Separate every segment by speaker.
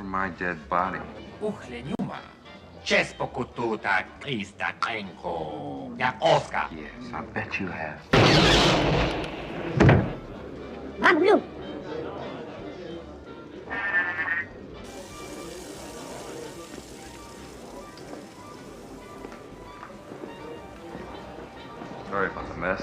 Speaker 1: from my dead body.
Speaker 2: Uchleniuma. Česko kututa Krista Krenko. Jak Oscar.
Speaker 1: Yes, I bet you have. Sorry about the mess.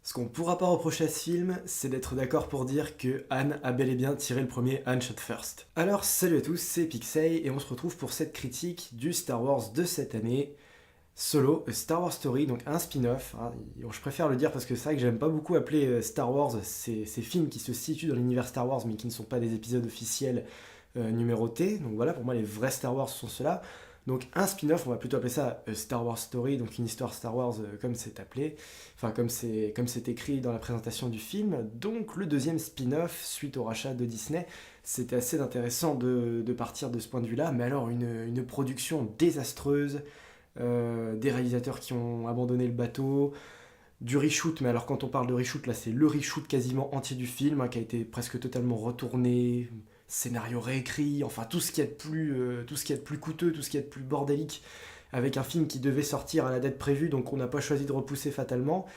Speaker 3: Ce qu'on pourra pas reprocher à ce film, c'est d'être d'accord pour dire que Han a bel et bien tiré le premier Han Shot First. Alors salut à tous, c'est Pixey et on se retrouve pour cette critique du Star Wars de cette année, Solo, A Star Wars Story, donc un spin-off. Hein. Je préfère le dire parce que c'est vrai que j'aime pas beaucoup appeler Star Wars ces films qui se situent dans l'univers Star Wars mais qui ne sont pas des épisodes officiels numérotés. Donc voilà, pour moi les vrais Star Wars sont ceux-là. Donc un spin-off, on va plutôt appeler ça Star Wars Story, donc une histoire Star Wars comme c'est appelé, enfin comme c'est écrit dans la présentation du film. Donc le deuxième spin-off, suite au rachat de Disney, c'était assez intéressant de partir de ce point de vue-là, mais alors une production désastreuse, des réalisateurs qui ont abandonné le bateau, du reshoot, mais alors quand on parle de reshoot, là c'est le reshoot quasiment entier du film, hein, qui a été presque totalement retourné, scénario réécrit, enfin tout ce qui est de plus coûteux, tout ce qui est de plus bordélique, avec un film qui devait sortir à la date prévue, donc on n'a pas choisi de repousser fatalement,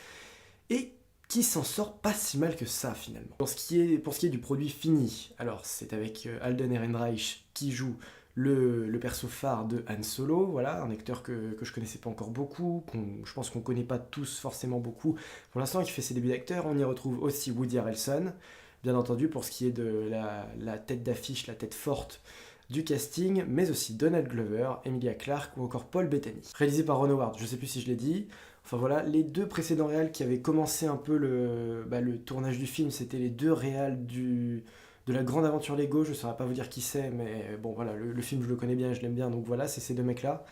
Speaker 3: et qui s'en sort pas si mal que ça finalement. Pour ce qui est du produit fini, alors c'est avec Alden Ehrenreich qui joue le perso phare de Han Solo, voilà, un acteur que je connaissais pas encore beaucoup, je pense qu'on connaît pas tous forcément beaucoup pour l'instant, qui fait ses débuts d'acteur. On y retrouve aussi Woody Harrelson, bien entendu pour ce qui est de la tête d'affiche, la tête forte du casting, mais aussi Donald Glover, Emilia Clarke ou encore Paul Bettany. Réalisé par Ron Howard, je sais plus si je l'ai dit. Enfin voilà, les deux précédents réals qui avaient commencé un peu le tournage du film, c'était les deux réals de la grande aventure Lego, je ne saurais pas vous dire qui c'est, mais bon voilà, le film je le connais bien, je l'aime bien, donc voilà, c'est ces deux mecs-là.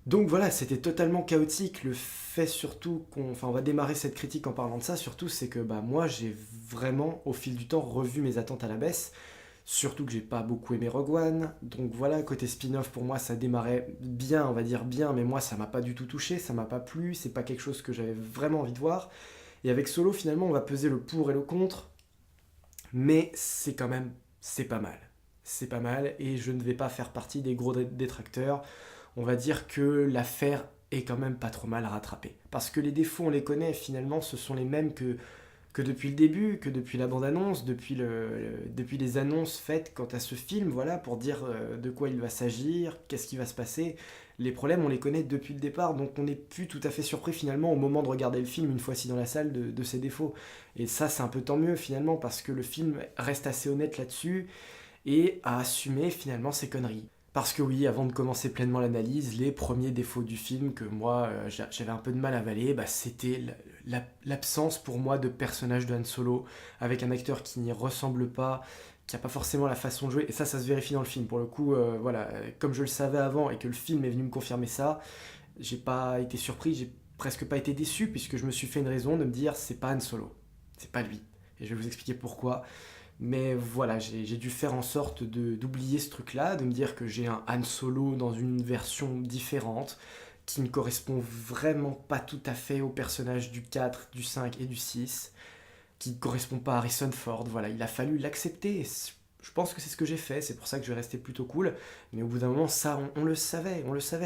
Speaker 3: Donc voilà, c'était totalement chaotique. Le fait surtout on va démarrer cette critique en parlant de ça, surtout c'est que moi j'ai vraiment au fil du temps revu mes attentes à la baisse, surtout que j'ai pas beaucoup aimé Rogue One, donc voilà, côté spin-off pour moi ça démarrait bien, on va dire bien, mais moi ça m'a pas du tout touché, ça m'a pas plu, c'est pas quelque chose que j'avais vraiment envie de voir, et avec Solo finalement on va peser le pour et le contre, mais c'est pas mal. C'est pas mal, et je ne vais pas faire partie des gros détracteurs. On va dire que l'affaire est quand même pas trop mal rattrapée. Parce que les défauts, on les connaît, finalement, ce sont les mêmes que depuis le début, que depuis la bande-annonce, depuis les annonces faites quant à ce film, voilà, pour dire de quoi il va s'agir, qu'est-ce qui va se passer. Les problèmes, on les connaît depuis le départ, donc on n'est plus tout à fait surpris finalement au moment de regarder le film, une fois assis dans la salle, de ses défauts. Et ça, c'est un peu tant mieux finalement, parce que le film reste assez honnête là-dessus, et a assumé finalement ses conneries. Parce que oui, avant de commencer pleinement l'analyse, les premiers défauts du film que moi j'avais un peu de mal à avaler, c'était l'absence pour moi de personnage de Han Solo, avec un acteur qui n'y ressemble pas, qui n'a pas forcément la façon de jouer, et ça se vérifie dans le film. Pour le coup, voilà, comme je le savais avant et que le film est venu me confirmer ça, j'ai pas été surpris, j'ai presque pas été déçu, puisque je me suis fait une raison de me dire c'est pas Han Solo, c'est pas lui. Et je vais vous expliquer pourquoi. Mais voilà, j'ai dû faire en sorte d'oublier ce truc-là, de me dire que j'ai un Han Solo dans une version différente, qui ne correspond vraiment pas tout à fait au personnage du 4, du 5 et du 6, qui ne correspond pas à Harrison Ford. Voilà, il a fallu l'accepter, et je pense que c'est ce que j'ai fait, c'est pour ça que je vais rester plutôt cool, mais au bout d'un moment, ça, on le savait,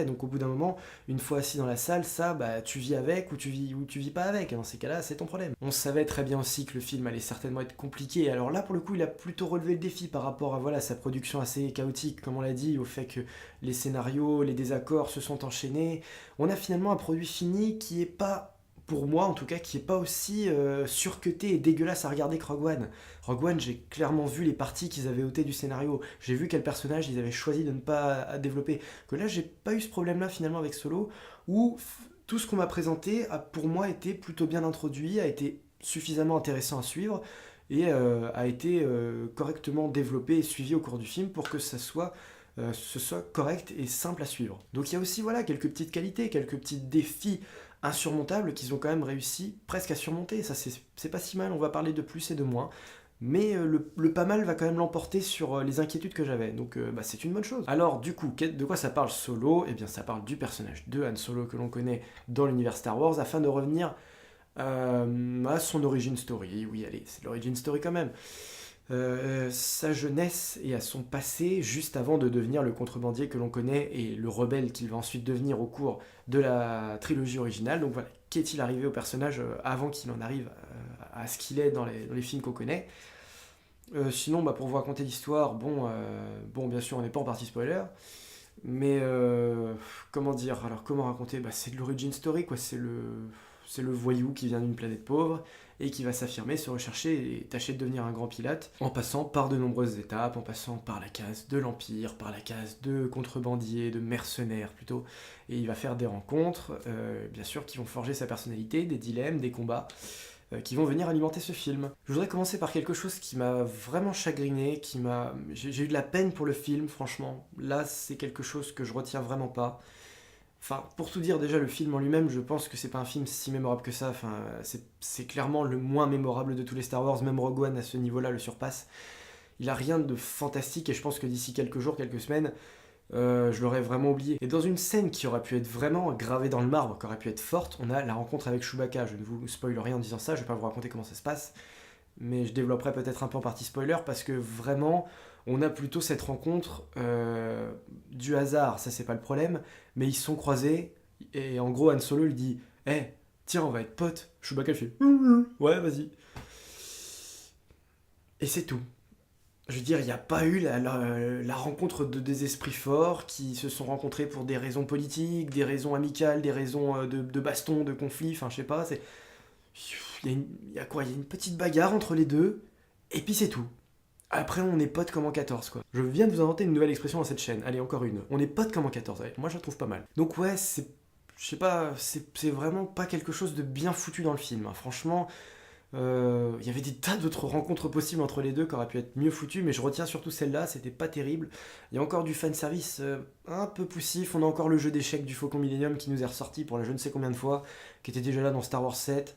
Speaker 3: donc au bout d'un moment, une fois assis dans la salle, ça, tu vis avec ou tu vis pas avec, et dans ces cas-là, c'est ton problème. On savait très bien aussi que le film allait certainement être compliqué, alors là, pour le coup, il a plutôt relevé le défi par rapport à voilà, sa production assez chaotique, comme on l'a dit, au fait que les scénarios, les désaccords se sont enchaînés. On a finalement un produit fini qui est pas, pour moi en tout cas, qui est pas aussi surcuté et dégueulasse à regarder que Rogue One. Rogue One, j'ai clairement vu les parties qu'ils avaient ôtées du scénario, j'ai vu quel personnage ils avaient choisi de ne pas développer, que là j'ai pas eu ce problème là finalement avec Solo, où tout ce qu'on m'a présenté a pour moi été plutôt bien introduit, a été suffisamment intéressant à suivre, et a été correctement développé et suivi au cours du film pour que ce soit correct et simple à suivre. Donc il y a aussi voilà, quelques petites qualités, quelques petits défis insurmontables qu'ils ont quand même réussi presque à surmonter. Ça c'est pas si mal, on va parler de plus et de moins. Mais le pas mal va quand même l'emporter sur les inquiétudes que j'avais, donc c'est une bonne chose. Alors du coup, de quoi ça parle Solo ? Eh bien ça parle du personnage de Han Solo que l'on connaît dans l'univers Star Wars, afin de revenir à son origin story. Oui, allez, c'est l'origin story quand même. Sa jeunesse et à son passé, juste avant de devenir le contrebandier que l'on connaît et le rebelle qu'il va ensuite devenir au cours de la trilogie originale. Donc voilà, qu'est-il arrivé au personnage avant qu'il en arrive à ce qu'il est dans les films qu'on connaît. Sinon, pour vous raconter l'histoire, bon, bien sûr, on n'est pas en partie spoiler, mais comment dire, alors comment raconter, c'est de l'origin story, quoi, c'est le voyou qui vient d'une planète pauvre et qui va s'affirmer, se rechercher et tâcher de devenir un grand pilote en passant par de nombreuses étapes, en passant par la case de l'Empire, par la case de contrebandier, de mercenaires plutôt. Et il va faire des rencontres, bien sûr, qui vont forger sa personnalité, des dilemmes, des combats, qui vont venir alimenter ce film. Je voudrais commencer par quelque chose qui m'a vraiment chagriné, J'ai eu de la peine pour le film, franchement. Là, c'est quelque chose que je retiens vraiment pas. Enfin, pour tout dire, déjà, le film en lui-même, je pense que c'est pas un film si mémorable que ça. Enfin, c'est clairement le moins mémorable de tous les Star Wars. Même Rogue One, à ce niveau-là, le surpasse. Il a rien de fantastique et je pense que d'ici quelques jours, quelques semaines, je l'aurais vraiment oublié. Et dans une scène qui aurait pu être vraiment gravée dans le marbre, qui aurait pu être forte, on a la rencontre avec Chewbacca. Je ne vous spoil rien en disant ça, je vais pas vous raconter comment ça se passe. Mais je développerai peut-être un peu en partie spoiler parce que vraiment, on a plutôt cette rencontre du hasard, ça c'est pas le problème, mais ils se sont croisés et en gros Han Solo lui dit tiens, on va être potes. Chewbacca fait ouais, vas-y. Et c'est tout. Je veux dire, il n'y a pas eu la rencontre de des esprits forts qui se sont rencontrés pour des raisons politiques, des raisons amicales, des raisons de baston, de conflit, enfin je sais pas, c'est. Il y a quoi? Il y a une petite bagarre entre les deux, et puis c'est tout. Après, on est potes comme en 14, quoi. Je viens de vous inventer une nouvelle expression dans cette chaîne. Allez, encore une. On est potes comme en 14. Allez, moi, je la trouve pas mal. Donc ouais, je sais pas, c'est vraiment pas quelque chose de bien foutu dans le film, hein. Franchement, il y avait des tas d'autres rencontres possibles entre les deux qui auraient pu être mieux foutues, mais je retiens surtout celle-là, c'était pas terrible. Il y a encore du fanservice un peu poussif. On a encore le jeu d'échecs du Faucon Millenium qui nous est ressorti pour la je ne sais combien de fois, qui était déjà là dans Star Wars 7.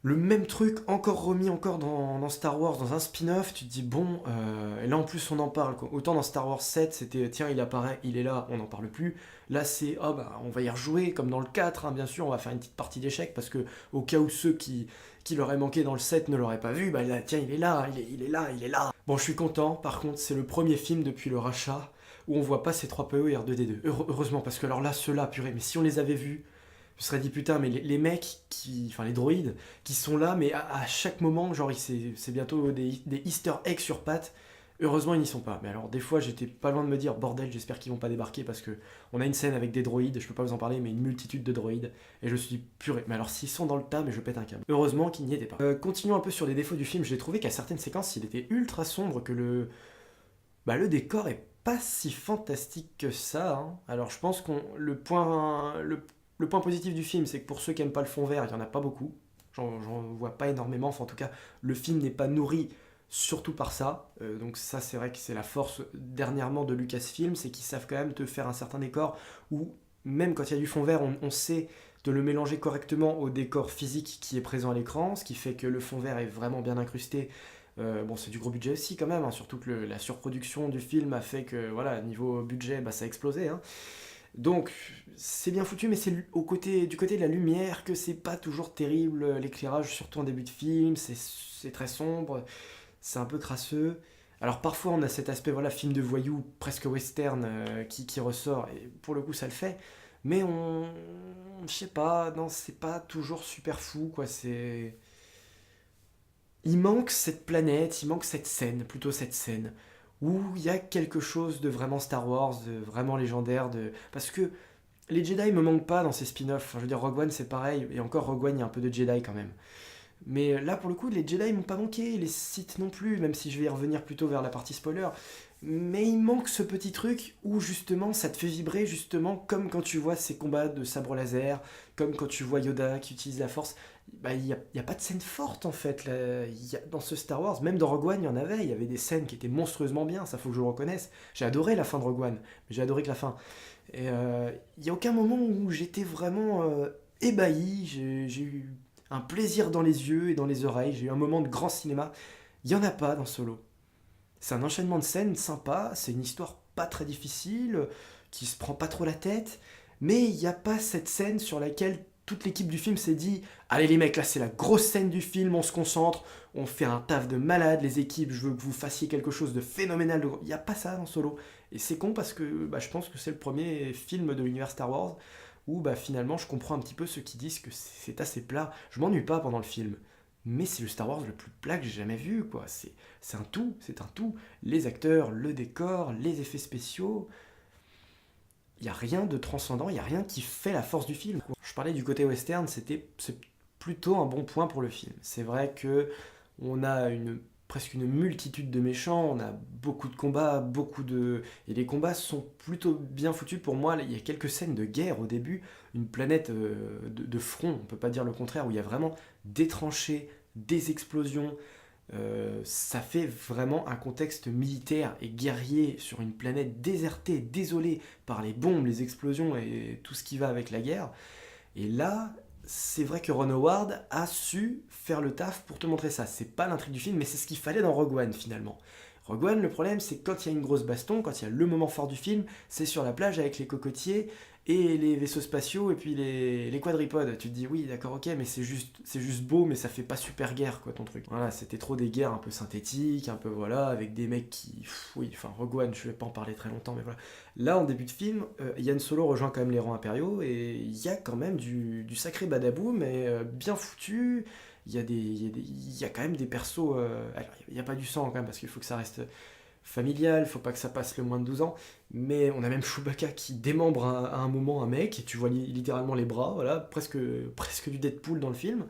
Speaker 3: Le même truc, encore remis encore dans Star Wars, dans un spin-off, tu te dis bon, et là en plus on en parle, quoi. Autant dans Star Wars 7, c'était tiens il apparaît, il est là, on n'en parle plus. Là c'est on va y rejouer, comme dans le 4, hein, bien sûr, on va faire une petite partie d'échecs, parce que au cas où ceux qui l'auraient manqué dans le 7 ne l'auraient pas vu, là, tiens il est là, il est là, il est là. Bon, je suis content, par contre c'est le premier film depuis le rachat où on voit pas ces 3PO et R2D2. Heureusement, parce que alors là, ceux-là, purée, mais si on les avait vus, je me serais dit putain, mais les mecs, enfin les droïdes, qui sont là, mais à chaque moment, genre c'est bientôt des easter eggs sur pattes. Heureusement, ils n'y sont pas. Mais alors, des fois, j'étais pas loin de me dire bordel, j'espère qu'ils vont pas débarquer parce que on a une scène avec des droïdes, je peux pas vous en parler, mais une multitude de droïdes. Et je me suis dit purée, mais alors s'ils sont dans le tas, mais je pète un câble. Heureusement qu'ils n'y étaient pas. Continuons un peu sur les défauts du film. J'ai trouvé qu'à certaines séquences, il était ultra sombre, que le décor est pas si fantastique que ça, hein. Alors, je pense le point positif du film, c'est que pour ceux qui aiment pas le fond vert, il y en a pas beaucoup. J'en vois pas énormément. Enfin, en tout cas, le film n'est pas nourri surtout par ça. Donc ça, c'est vrai que c'est la force dernièrement de Lucasfilm, c'est qu'ils savent quand même te faire un certain décor où, même quand il y a du fond vert, on sait de le mélanger correctement au décor physique qui est présent à l'écran, ce qui fait que le fond vert est vraiment bien incrusté. Bon, c'est du gros budget aussi quand même, hein, surtout que la surproduction du film a fait que, voilà, niveau budget, ça a explosé, hein. Donc, c'est bien foutu, mais c'est du côté de la lumière que c'est pas toujours terrible. L'éclairage, surtout en début de film, c'est très sombre, c'est un peu crasseux. Alors parfois, on a cet aspect, voilà, film de voyou, presque western, qui ressort, et pour le coup, ça le fait. Mais je sais pas, non, c'est pas toujours super fou, quoi, c'est. Il manque cette planète, il manque plutôt cette scène, où il y a quelque chose de vraiment Star Wars, de vraiment légendaire, parce que les Jedi me manquent pas dans ces spin-offs. Enfin, je veux dire, Rogue One c'est pareil, et encore Rogue One il y a un peu de Jedi quand même. Mais là pour le coup, les Jedi m'ont pas manqué, les Sith non plus, même si je vais y revenir plutôt vers la partie spoiler. Mais il manque ce petit truc où justement ça te fait vibrer, justement comme quand tu vois ces combats de sabre laser, comme quand tu vois Yoda qui utilise la force. Il n'y a pas de scène forte en fait là. Dans ce Star Wars, même dans Rogue One il y avait des scènes qui étaient monstrueusement bien, ça faut que je le reconnaisse. J'ai adoré la fin de Rogue One, mais j'ai adoré que la fin. Et il n'y a aucun moment où j'étais vraiment ébahi, j'ai eu un plaisir dans les yeux et dans les oreilles, j'ai eu un moment de grand cinéma. Il n'y en a pas dans Solo. C'est un enchaînement de scènes sympa, c'est une histoire pas très difficile, qui se prend pas trop la tête, mais il n'y a pas cette scène sur laquelle toute l'équipe du film s'est dit « Allez les mecs, là c'est la grosse scène du film, on se concentre, on fait un taf de malade, les équipes, je veux que vous fassiez quelque chose de phénoménal. » Il n'y a pas ça dans Solo. Et c'est con parce que je pense que c'est le premier film de l'univers Star Wars où finalement je comprends un petit peu ceux qui disent que c'est assez plat. Je m'ennuie pas pendant le film. Mais c'est le Star Wars le plus plat que j'ai jamais vu, quoi. C'est un tout, c'est un tout. Les acteurs, le décor, les effets spéciaux... Il n'y a rien de transcendant, il n'y a rien qui fait la force du film, quoi. Je parlais du côté western, c'est plutôt un bon point pour le film. C'est vrai que on a presque une multitude de méchants, on a beaucoup de combats, et les combats sont plutôt bien foutus pour moi. Il y a quelques scènes de guerre au début, une planète de front, on peut pas dire le contraire, où il y a vraiment des tranchées, des explosions. Ça fait vraiment un contexte militaire et guerrier sur une planète désertée, désolée par les bombes, les explosions et tout ce qui va avec la guerre. Et là, c'est vrai que Ron Howard a su faire le taf pour te montrer ça. C'est pas l'intrigue du film, mais c'est ce qu'il fallait dans Rogue One finalement. Rogue One, le problème, c'est que quand il y a une grosse baston, quand il y a le moment fort du film, c'est sur la plage avec les cocotiers et les vaisseaux spatiaux et puis les quadripodes. Tu te dis oui, d'accord, ok, mais c'est juste beau, mais ça fait pas super guerre, quoi, ton truc. Voilà, c'était trop des guerres un peu synthétiques, un peu voilà, avec des mecs qui... oui, enfin, Rogue One, je vais pas en parler très longtemps, mais voilà. Là, en début de film, Yann Solo rejoint quand même les rangs impériaux et il y a quand même du sacré badaboum, mais bien foutu. Il y a quand même des persos... alors, il n'y a pas du sang quand même, parce qu'il faut que ça reste familial, faut pas que ça passe le moins de 12 ans, mais on a même Chewbacca qui démembre à un moment un mec, et tu vois littéralement les bras, voilà, presque du Deadpool dans le film.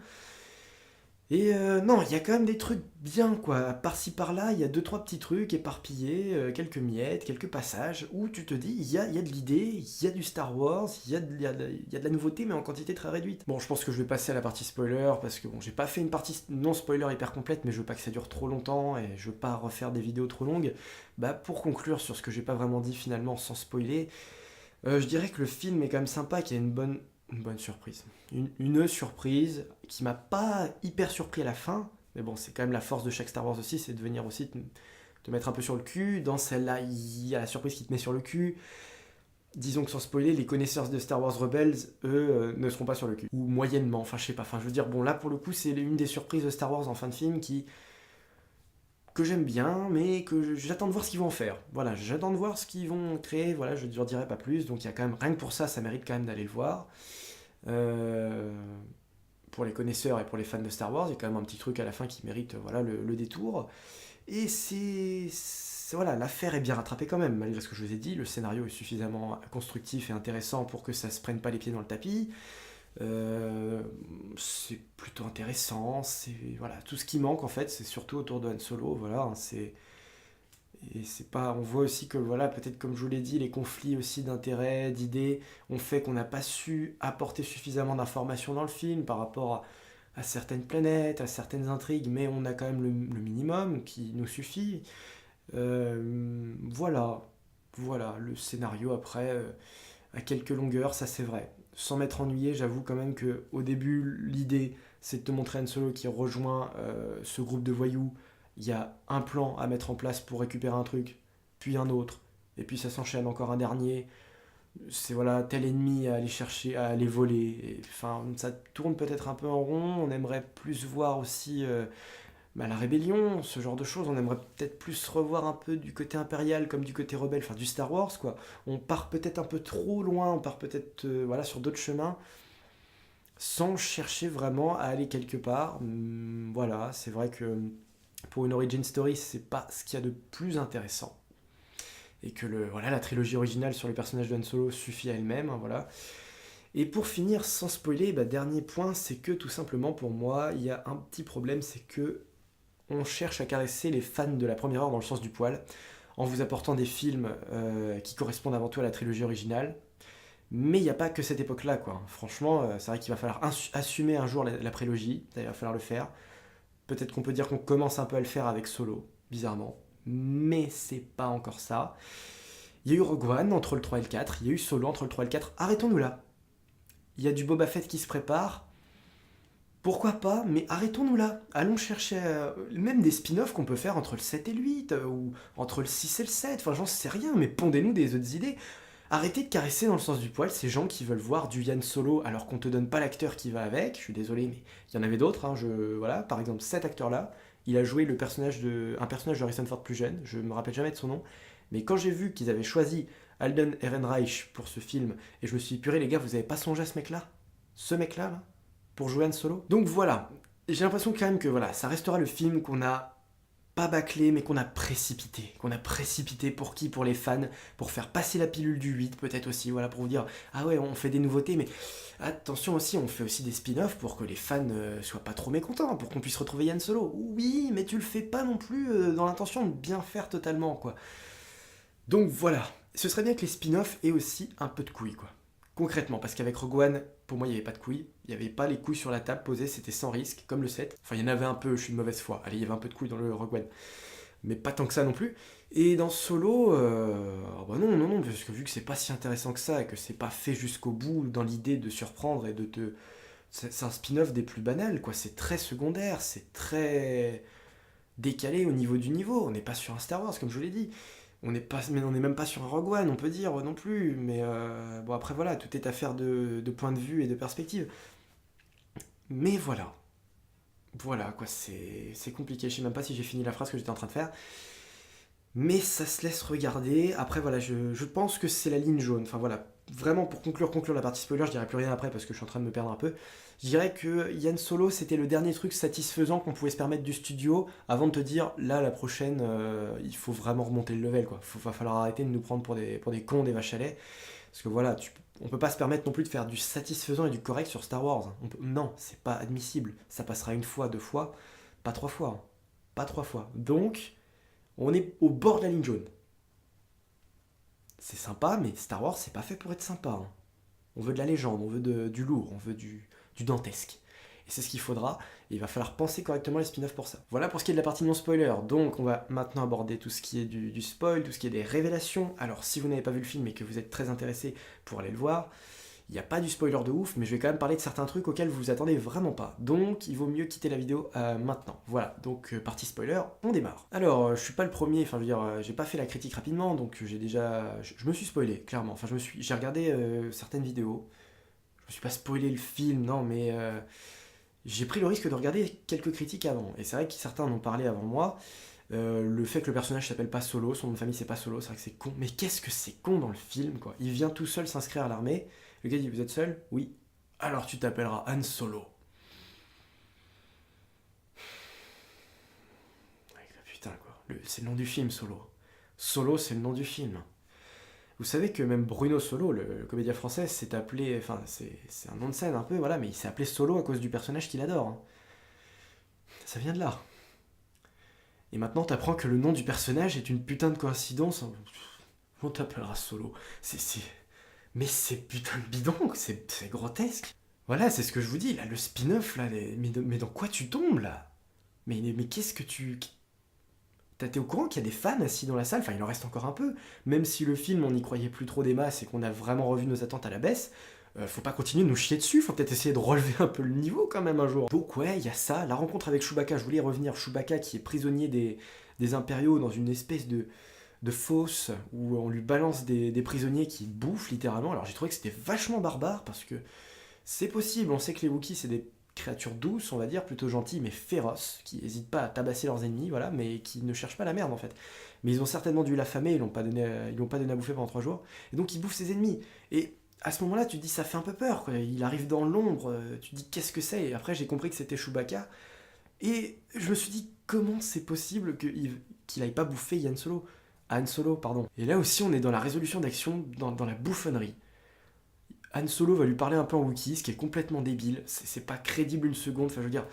Speaker 3: Et non, il y a quand même des trucs bien, quoi. Par-ci par-là, il y a 2-3 petits trucs éparpillés, quelques miettes, quelques passages, où tu te dis, il y a de l'idée, il y a du Star Wars, il y a de la nouveauté, mais en quantité très réduite. Bon, je pense que je vais passer à la partie spoiler, parce que bon, j'ai pas fait une partie non-spoiler hyper complète, mais je veux pas que ça dure trop longtemps, et je veux pas refaire des vidéos trop longues. Pour conclure sur ce que j'ai pas vraiment dit finalement, sans spoiler, je dirais que le film est quand même sympa, qu'il y a une bonne surprise. Une surprise qui m'a pas hyper surpris à la fin, mais bon, c'est quand même la force de chaque Star Wars aussi, c'est de venir aussi te mettre un peu sur le cul. Dans celle-là, il y a la surprise qui te met sur le cul. Disons que sans spoiler, les connaisseurs de Star Wars Rebels, eux, ne seront pas sur le cul. Ou moyennement, enfin je sais pas, enfin je veux dire, bon là pour le coup, c'est une des surprises de Star Wars en fin de film que j'aime bien, mais que j'attends de voir ce qu'ils vont en faire. Voilà, j'attends de voir ce qu'ils vont créer, voilà, je ne dirai pas plus, donc il y a quand même, rien que pour ça, ça mérite quand même d'aller le voir. Pour les connaisseurs et pour les fans de Star Wars, il y a quand même un petit truc à la fin qui mérite voilà, le détour. Et voilà, l'affaire est bien rattrapée quand même, malgré ce que je vous ai dit, le scénario est suffisamment constructif et intéressant pour que ça se prenne pas les pieds dans le tapis. C'est plutôt intéressant, voilà, tout ce qui manque en fait, c'est surtout autour de Han Solo, voilà, et c'est pas, on voit aussi que voilà, peut-être comme je vous l'ai dit, les conflits aussi d'intérêts, d'idées, ont fait qu'on n'a pas su apporter suffisamment d'informations dans le film par rapport à certaines planètes, à certaines intrigues, mais on a quand même le minimum qui nous suffit. Voilà, le scénario après, à quelques longueurs, ça c'est vrai. Sans m'être ennuyé, j'avoue quand même que au début, l'idée, c'est de te montrer Han Solo qui rejoint ce groupe de voyous. Il y a un plan à mettre en place pour récupérer un truc, puis un autre, et puis ça s'enchaîne encore un dernier. C'est voilà, tel ennemi à aller chercher, à aller voler. Enfin, ça tourne peut-être un peu en rond. On aimerait plus voir aussi la rébellion, ce genre de choses. On aimerait peut-être plus revoir un peu du côté impérial comme du côté rebelle, enfin du Star Wars, quoi. On part peut-être un peu trop loin, on part peut-être voilà, sur d'autres chemins, sans chercher vraiment à aller quelque part. Voilà, c'est vrai que pour une origin story, c'est pas ce qu'il y a de plus intéressant. Et que voilà, la trilogie originale sur les personnages de Han Solo suffit à elle-même, hein, voilà. Et pour finir, sans spoiler, dernier point, c'est que tout simplement pour moi, il y a un petit problème, c'est que on cherche à caresser les fans de la première heure dans le sens du poil, en vous apportant des films qui correspondent avant tout à la trilogie originale. Mais il n'y a pas que cette époque-là, quoi. Franchement, c'est vrai qu'il va falloir assumer un jour la prélogie, il va falloir le faire. Peut-être qu'on peut dire qu'on commence un peu à le faire avec Solo, bizarrement. Mais c'est pas encore ça. Il y a eu Rogue One entre le 3 et le 4, il y a eu Solo entre le 3 et le 4. Arrêtons-nous là. Il y a du Boba Fett qui se prépare. Pourquoi pas, mais arrêtons-nous là. Allons chercher même des spin-offs qu'on peut faire entre le 7 et le 8, ou entre le 6 et le 7. Enfin, j'en sais rien, mais pondez-nous des autres idées. Arrêtez de caresser dans le sens du poil ces gens qui veulent voir du Han Solo alors qu'on te donne pas l'acteur qui va avec. Je suis désolé, mais il y en avait d'autres. Hein, voilà, par exemple, cet acteur-là, il a joué un personnage de Harrison Ford plus jeune. Je me rappelle jamais de son nom. Mais quand j'ai vu qu'ils avaient choisi Alden Ehrenreich pour ce film, et je me suis dit, purée les gars, vous avez pas songé à ce mec-là, là, pour jouer Han Solo. Donc voilà, j'ai l'impression quand même que voilà, ça restera le film qu'on a pas bâclé, mais qu'on a précipité. Qu'on a précipité pour qui? Pour les fans, pour faire passer la pilule du 8 peut-être aussi, voilà, pour vous dire, ah ouais, on fait des nouveautés, mais attention aussi, on fait aussi des spin-offs pour que les fans soient pas trop mécontents, pour qu'on puisse retrouver Han Solo. Oui, mais tu le fais pas non plus dans l'intention de bien faire totalement, quoi. Donc voilà, ce serait bien que les spin-offs aient aussi un peu de couilles, quoi. Concrètement, parce qu'avec Rogue One, pour moi, il n'y avait pas de couilles. Il n'y avait pas les couilles sur la table posées, c'était sans risque, comme le 7. Enfin, il y en avait un peu, je suis de mauvaise foi. Allez, il y avait un peu de couilles dans le Rogue One. Mais pas tant que ça non plus. Et dans Solo, bah non, parce que vu que c'est pas si intéressant que ça, et que c'est pas fait jusqu'au bout dans l'idée de surprendre et de te... C'est un spin-off des plus banals, quoi. C'est très secondaire, c'est très décalé au niveau du niveau. On n'est pas sur un Star Wars, comme je vous l'ai dit. On n'est même pas sur un Rogue One, on peut dire non plus, mais bon après voilà, tout est affaire de point de vue et de perspective. Mais voilà, quoi, c'est compliqué, je sais même pas si j'ai fini la phrase que j'étais en train de faire, mais ça se laisse regarder. Après voilà, je pense que c'est la ligne jaune, enfin voilà, vraiment pour conclure la partie spoiler, je dirais plus rien après parce que je suis en train de me perdre un peu. Je dirais que Han Solo, c'était le dernier truc satisfaisant qu'on pouvait se permettre du studio avant de te dire, là, la prochaine, il faut vraiment remonter le level, quoi. Va falloir arrêter de nous prendre pour des cons, des vaches à lait. Parce que voilà, on peut pas se permettre non plus de faire du satisfaisant et du correct sur Star Wars. Non, c'est pas admissible. Ça passera une fois, deux fois, pas trois fois. Hein. Pas trois fois. Donc, on est au bord de la ligne jaune. C'est sympa, mais Star Wars, c'est pas fait pour être sympa. Hein. On veut de la légende, on veut du lourd, on veut du dantesque. Et c'est ce qu'il faudra, et il va falloir penser correctement les spin-offs pour ça. Voilà pour ce qui est de la partie non-spoiler, donc on va maintenant aborder tout ce qui est du spoil, tout ce qui est des révélations. Alors si vous n'avez pas vu le film et que vous êtes très intéressé pour aller le voir, il n'y a pas du spoiler de ouf, mais je vais quand même parler de certains trucs auxquels vous vous attendez vraiment pas. Donc il vaut mieux quitter la vidéo maintenant. Voilà, donc partie spoiler, on démarre. Alors je suis pas le premier, enfin je veux dire, j'ai pas fait la critique rapidement, donc j'ai déjà... Je me suis spoilé, clairement. Enfin j'ai regardé certaines vidéos. Je me suis pas spoilé le film, non, mais j'ai pris le risque de regarder quelques critiques avant. Et c'est vrai que certains en ont parlé avant moi. Le fait que le personnage s'appelle pas Solo, son nom de famille c'est pas Solo, c'est vrai que c'est con. Mais qu'est-ce que c'est con dans le film, quoi. Il vient tout seul s'inscrire à l'armée. Le gars dit, vous êtes seul? Oui. Alors tu t'appelleras Han Solo. Ouais, putain, quoi. C'est le nom du film, Solo. Solo, c'est le nom du film. Vous savez que même Bruno Solo, le comédien français, s'est appelé... Enfin, c'est un nom de scène un peu, voilà, mais il s'est appelé Solo à cause du personnage qu'il adore. Hein. Ça vient de là. Et maintenant, t'apprends que le nom du personnage est une putain de coïncidence. On t'appellera Solo. Mais c'est putain de bidon, c'est grotesque. Voilà, c'est ce que je vous dis, là, le spin-off, là, mais dans quoi tu tombes, là? Mais qu'est-ce que tu... T'es au courant qu'il y a des fans assis dans la salle, enfin il en reste encore un peu, même si le film on n'y croyait plus trop des masses et qu'on a vraiment revu nos attentes à la baisse, faut pas continuer de nous chier dessus, faut peut-être essayer de relever un peu le niveau quand même un jour. Donc ouais, il y a ça, la rencontre avec Chewbacca, je voulais y revenir, Chewbacca qui est prisonnier des impériaux dans une espèce de fosse où on lui balance des prisonniers qui bouffent littéralement, alors j'ai trouvé que c'était vachement barbare parce que c'est possible, on sait que les Wookiees c'est des créatures douces, on va dire, plutôt gentilles, mais féroces, qui n'hésitent pas à tabasser leurs ennemis, voilà, mais qui ne cherchent pas la merde en fait. Mais ils ont certainement dû l'affamer, ils l'ont pas donné à bouffer pendant 3 jours, et donc ils bouffent ses ennemis. Et à ce moment-là, tu te dis, ça fait un peu peur, quoi. Il arrive dans l'ombre, tu te dis, qu'est-ce que c'est? Et après, j'ai compris que c'était Chewbacca, et je me suis dit, comment c'est possible qu'il aille pas bouffer Han Solo, pardon. Et là aussi, on est dans la résolution d'action, dans la bouffonnerie. Han Solo va lui parler un peu en Wookiee, ce qui est complètement débile, c'est pas crédible une seconde, enfin je veux dire,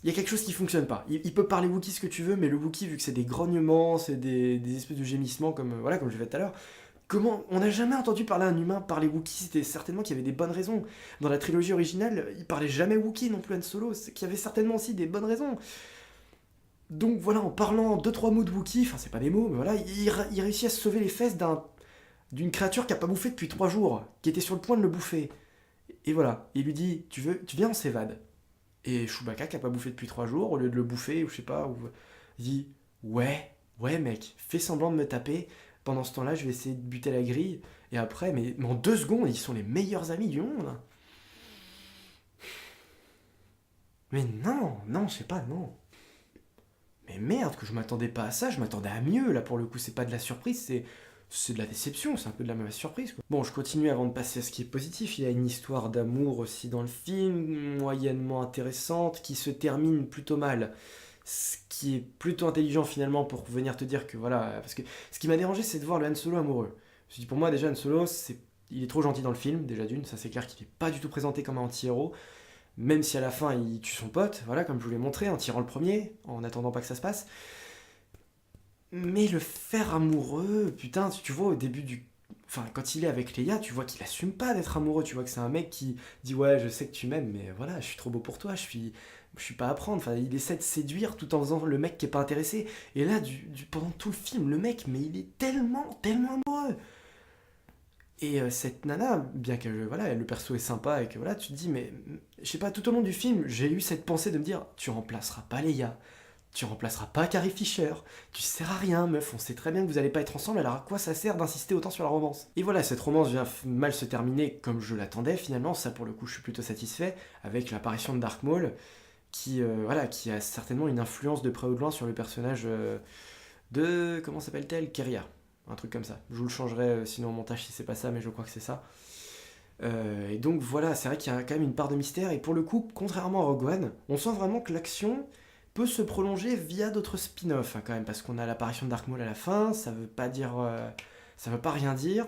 Speaker 3: il y a quelque chose qui fonctionne pas. Il peut parler Wookiee ce que tu veux, mais le Wookiee, vu que c'est des grognements, c'est des espèces de gémissements, comme je l'ai fait tout à l'heure, comment on n'a jamais entendu parler un humain parler Wookiee? C'était certainement qu'il y avait des bonnes raisons. Dans la trilogie originale, il parlait jamais Wookiee non plus Han Solo, c'est qu'il y avait certainement aussi des bonnes raisons. Donc voilà, en parlant 2-3 mots de Wookiee, enfin c'est pas des mots, mais voilà, il réussit à se sauver les fesses d'une créature qui a pas bouffé depuis 3 jours, qui était sur le point de le bouffer. Et voilà, il lui dit, tu viens, on s'évade. Et Chewbacca, qui a pas bouffé depuis 3 jours, au lieu de le bouffer, ou je sais pas, il dit, ouais mec, fais semblant de me taper, Pendant ce temps-là, je vais essayer de buter la grille. Et après, mais en 2 secondes, ils sont les meilleurs amis du monde. Mais non, non, je sais pas, non. Mais merde, que je m'attendais pas à ça, je m'attendais à mieux. Là, pour le coup, c'est pas de la surprise, c'est de la déception, c'est un peu de la mauvaise surprise, quoi. Bon, je continue avant de passer à ce qui est positif. Il y a une histoire d'amour aussi dans le film, moyennement intéressante, qui se termine plutôt mal. Ce qui est plutôt intelligent finalement pour venir te dire que voilà. Parce que ce qui m'a dérangé, c'est de voir le Han Solo amoureux. Je dis pour moi, déjà, Han Solo, il est trop gentil dans le film, déjà d'une, ça c'est clair qu'il est pas du tout présenté comme un anti-héros. Même si à la fin il tue son pote, voilà, comme je vous l'ai montré, en tirant le premier, en attendant pas que ça se passe. Mais le faire amoureux, putain, tu vois au début du... Enfin, quand il est avec Leia, tu vois qu'il assume pas d'être amoureux, tu vois que c'est un mec qui dit ouais, je sais que tu m'aimes, mais voilà, je suis trop beau pour toi, je suis pas à prendre. Enfin, il essaie de séduire tout en faisant le mec qui est pas intéressé. Et là, pendant tout le film, le mec, mais il est tellement, tellement amoureux. Et cette nana, bien que voilà, le perso est sympa et que voilà, tu te dis, mais je sais pas, tout au long du film, j'ai eu cette pensée de me dire, tu remplaceras pas Leia, tu remplaceras pas Carrie Fisher, tu sers à rien, meuf, on sait très bien que vous allez pas être ensemble, alors à quoi ça sert d'insister autant sur la romance? Et voilà, cette romance vient mal se terminer comme je l'attendais finalement, ça pour le coup je suis plutôt satisfait, avec l'apparition de Dark Maul, voilà, qui a certainement une influence de près ou de loin sur le personnage de, comment s'appelle-t-elle? Keria. Un truc comme ça. Je vous le changerai sinon au montage si c'est pas ça, mais je crois que c'est ça. Et donc voilà, c'est vrai qu'il y a quand même une part de mystère. Et pour le coup, contrairement à Rogue One, on sent vraiment que l'action peut se prolonger via d'autres spin-offs hein, quand même, parce qu'on a l'apparition de Dark Maul à la fin. Ça veut pas dire, ça veut pas rien dire.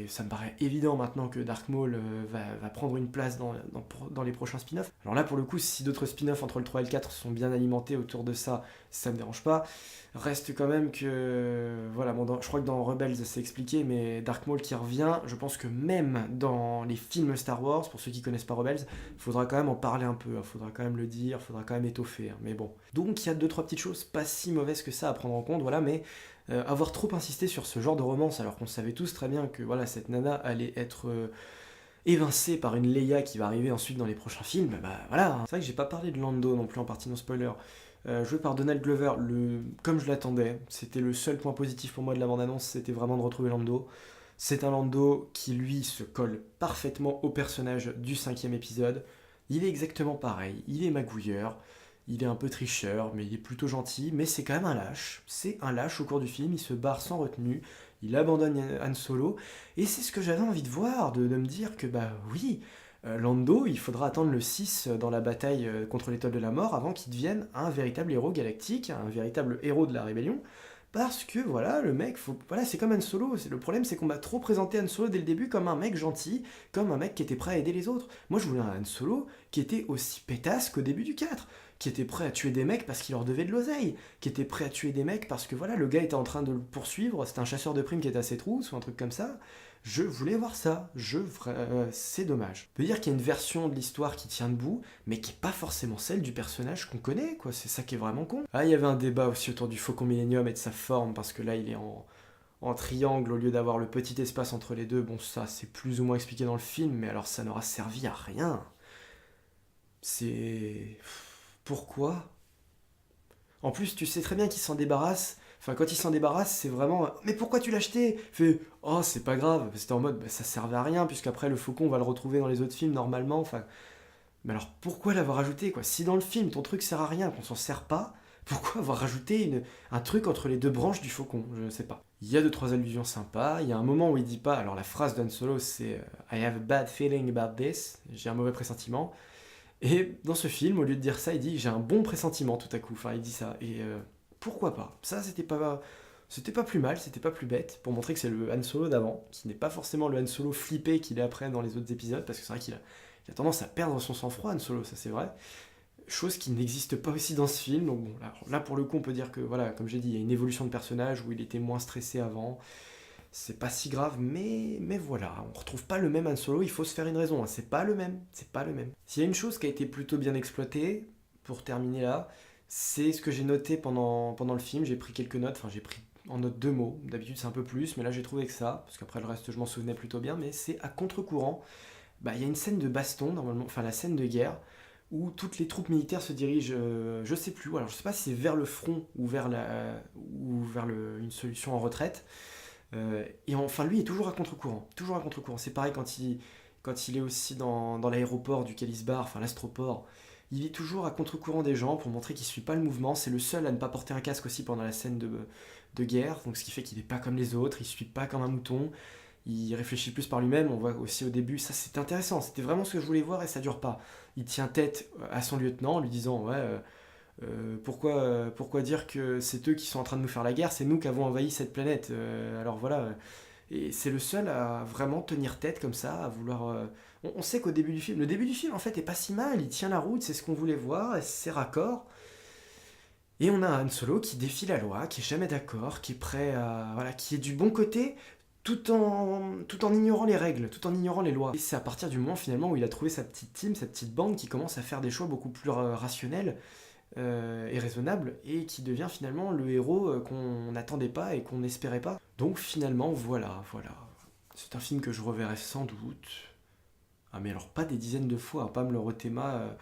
Speaker 3: Ça me paraît évident maintenant que Dark Maul va prendre une place dans les prochains spin-offs. Alors là, pour le coup, si d'autres spin-offs entre le 3 et le 4 sont bien alimentés autour de ça, ça me dérange pas. Reste quand même que... Voilà, bon, je crois que dans Rebels, c'est expliqué, mais Dark Maul qui revient, je pense que même dans les films Star Wars, pour ceux qui connaissent pas Rebels, il faudra quand même en parler un peu, il faudra quand même le dire, il faudra quand même étoffer, hein, mais bon. Donc il y a 2-3 petites choses pas si mauvaises que ça à prendre en compte, voilà, mais... avoir trop insisté sur ce genre de romance alors qu'on savait tous très bien que voilà, cette nana allait être évincée par une Leia qui va arriver ensuite dans les prochains films, bah voilà. C'est vrai que j'ai pas parlé de Lando non plus en partie non spoiler. Joué par Donald Glover, comme je l'attendais, c'était le seul point positif pour moi de la bande-annonce, c'était vraiment de retrouver Lando. C'est un Lando qui lui se colle parfaitement au personnage du 5e épisode. Il est exactement pareil, il est magouilleur. Il est un peu tricheur, mais il est plutôt gentil, mais c'est quand même un lâche. C'est un lâche au cours du film, il se barre sans retenue, il abandonne Han Solo, et c'est ce que j'avais envie de voir, de me dire que bah oui, Lando, il faudra attendre le 6 dans la bataille contre l'étoile de la mort avant qu'il devienne un véritable héros galactique, un véritable héros de la rébellion, parce que voilà, le mec, voilà, c'est comme Han Solo. Le problème, c'est qu'on m'a trop présenté Han Solo dès le début comme un mec gentil, comme un mec qui était prêt à aider les autres. Moi, je voulais un Han Solo qui était aussi pétasse qu'au début du 4, qui était prêt à tuer des mecs parce qu'il leur devait de l'oseille, qui était prêt à tuer des mecs parce que voilà, le gars était en train de le poursuivre, c'était un chasseur de primes qui était à ses trousses ou un truc comme ça. Je voulais voir ça, c'est dommage. On peut dire qu'il y a une version de l'histoire qui tient debout, mais qui est pas forcément celle du personnage qu'on connaît, quoi. C'est ça qui est vraiment con. Ah, il y avait un débat aussi autour du Faucon Millenium et de sa forme, parce que là, il est en triangle au lieu d'avoir le petit espace entre les deux. Bon, ça, c'est plus ou moins expliqué dans le film, mais alors ça n'aura servi à rien. C'est... Pourquoi? En plus, tu sais très bien qu'il s'en débarrasse. Enfin, quand il s'en débarrasse, c'est vraiment. Mais pourquoi tu l'as acheté? Fait. Oh, c'est pas grave. C'était en mode. Bah, ça servait à rien, puisqu'après, le faucon, on va le retrouver dans les autres films normalement. Enfin. Mais alors, pourquoi l'avoir ajouté, quoi? Si dans le film, ton truc sert à rien, qu'on s'en sert pas, pourquoi avoir rajouté un truc entre les deux branches du faucon? Je ne sais pas. Il y a 2-3 allusions sympas. Il y a un moment où il dit pas. Alors, la phrase d'Han Solo, c'est I have a bad feeling about this. J'ai un mauvais pressentiment. Et dans ce film, au lieu de dire ça, il dit j'ai un bon pressentiment tout à coup. Enfin, il dit ça. Et pourquoi pas? Ça, c'était pas plus mal, c'était pas plus bête, pour montrer que c'est le Han Solo d'avant, qui n'est pas forcément le Han Solo flippé qu'il est après dans les autres épisodes, parce que c'est vrai qu'il a tendance à perdre son sang-froid, Han Solo, ça c'est vrai. Chose qui n'existe pas aussi dans ce film. Donc bon, là pour le coup, on peut dire que voilà, comme j'ai dit, il y a une évolution de personnage où il était moins stressé avant. C'est pas si grave, mais voilà, on retrouve pas le même Han Solo, il faut se faire une raison, hein. C'est pas le même. S'il y a une chose qui a été plutôt bien exploitée, pour terminer là, c'est ce que j'ai noté pendant le film, j'ai pris quelques notes, enfin j'ai pris en note 2 mots, d'habitude c'est un peu plus, mais là j'ai trouvé que ça, parce qu'après le reste je m'en souvenais plutôt bien, mais c'est à contre-courant, bah il y a une scène de baston, normalement, enfin la scène de guerre, où toutes les troupes militaires se dirigent, je sais plus, alors je sais pas si c'est vers le front ou vers une solution en retraite. Et enfin, lui est toujours à contre-courant. Toujours à contre-courant. C'est pareil quand il est aussi dans l'aéroport du Kalisbar, enfin l'astroport. Il est toujours à contre-courant des gens pour montrer qu'il ne suit pas le mouvement. C'est le seul à ne pas porter un casque aussi pendant la scène de guerre. Donc ce qui fait qu'il n'est pas comme les autres, il ne suit pas comme un mouton. Il réfléchit plus par lui-même. On voit aussi au début, ça c'était intéressant. C'était vraiment ce que je voulais voir et ça ne dure pas. Il tient tête à son lieutenant en lui disant « Ouais, pourquoi dire que c'est eux qui sont en train de nous faire la guerre, c'est nous qui avons envahi cette planète. Alors voilà. Et c'est le seul à vraiment tenir tête comme ça, à vouloir... On sait qu'au début du film, le début du film en fait est pas si mal, il tient la route, c'est ce qu'on voulait voir, et c'est raccord. Et on a Han Solo qui défie la loi, qui est jamais d'accord, qui est prêt à... Voilà, qui est du bon côté, tout en ignorant les règles, tout en ignorant les lois. Et c'est à partir du moment finalement où il a trouvé sa petite team, sa petite bande, qui commence à faire des choix beaucoup plus rationnels, et raisonnable, et qui devient finalement le héros qu'on n'attendait pas et qu'on n'espérait pas. Donc finalement, voilà. C'est un film que je reverrai sans doute. Ah mais alors pas des dizaines de fois, pas me le rethéma.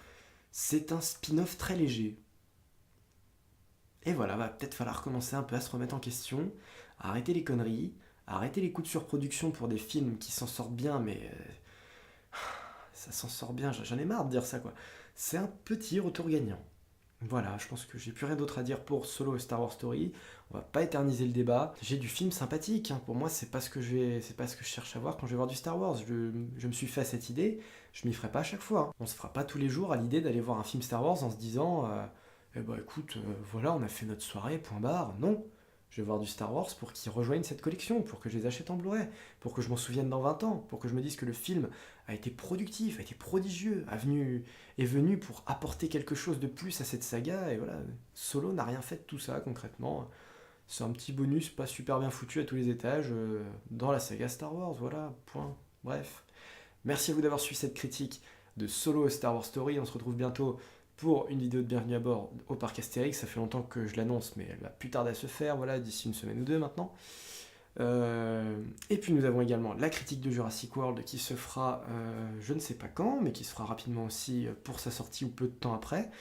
Speaker 3: C'est un spin-off très léger. Et voilà, va peut-être falloir commencer un peu à se remettre en question, à arrêter les conneries, à arrêter les coups de surproduction pour des films qui s'en sortent bien, mais... ça s'en sort bien, j'en ai marre de dire ça quoi. C'est un petit retour gagnant. Voilà, je pense que j'ai plus rien d'autre à dire pour Solo et Star Wars Story. On va pas éterniser le débat. J'ai du film sympathique. Hein. Pour moi, c'est pas ce que je cherche à voir quand je vais voir du Star Wars. Je me suis fait à cette idée. Je m'y ferai pas à chaque fois. Hein. On se fera pas tous les jours à l'idée d'aller voir un film Star Wars en se disant, écoute, voilà, on a fait notre soirée. Point barre. Non. Je vais voir du Star Wars pour qu'ils rejoignent cette collection, pour que je les achète en Blu-ray, pour que je m'en souvienne dans 20 ans, pour que je me dise que le film a été productif, a été prodigieux, est venu pour apporter quelque chose de plus à cette saga, et voilà, Solo n'a rien fait de tout ça concrètement. C'est un petit bonus pas super bien foutu à tous les étages dans la saga Star Wars, voilà, point. Bref. Merci à vous d'avoir suivi cette critique de Solo et Star Wars Story, on se retrouve bientôt pour une vidéo de bienvenue à bord au parc Astérix. Ça fait longtemps que je l'annonce, mais elle va plus tarder à se faire, voilà, d'ici une semaine ou deux maintenant. Et puis nous avons également la critique de Jurassic World qui se fera, je ne sais pas quand, mais qui se fera rapidement aussi pour sa sortie ou peu de temps après.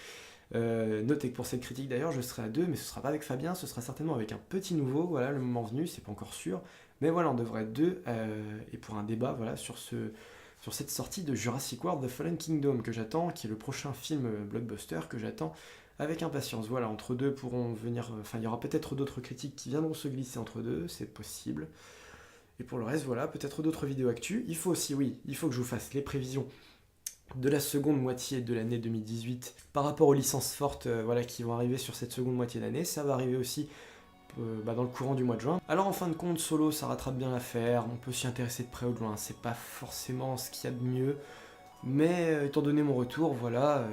Speaker 3: Notez que pour cette critique d'ailleurs, je serai à deux, mais ce sera pas avec Fabien, ce sera certainement avec un petit nouveau, voilà, le moment venu, c'est pas encore sûr. Mais voilà, on devrait être deux, et pour un débat, voilà, sur cette sortie de Jurassic World The Fallen Kingdom que j'attends, qui est le prochain film blockbuster que j'attends avec impatience. Voilà, entre deux pourront venir... Enfin, il y aura peut-être d'autres critiques qui viendront se glisser entre deux, c'est possible. Et pour le reste, voilà, peut-être d'autres vidéos actu. Il faut aussi, oui, il faut que je vous fasse les prévisions de la seconde moitié de l'année 2018 par rapport aux licences fortes voilà, qui vont arriver sur cette seconde moitié d'année. Ça va arriver aussi dans le courant du mois de juin. Alors en fin de compte, Solo, ça rattrape bien l'affaire, on peut s'y intéresser de près ou de loin, c'est pas forcément ce qu'il y a de mieux, mais étant donné mon retour, voilà,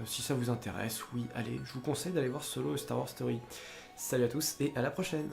Speaker 3: si ça vous intéresse, oui, allez, je vous conseille d'aller voir Solo et Star Wars Story. Salut à tous et à la prochaine.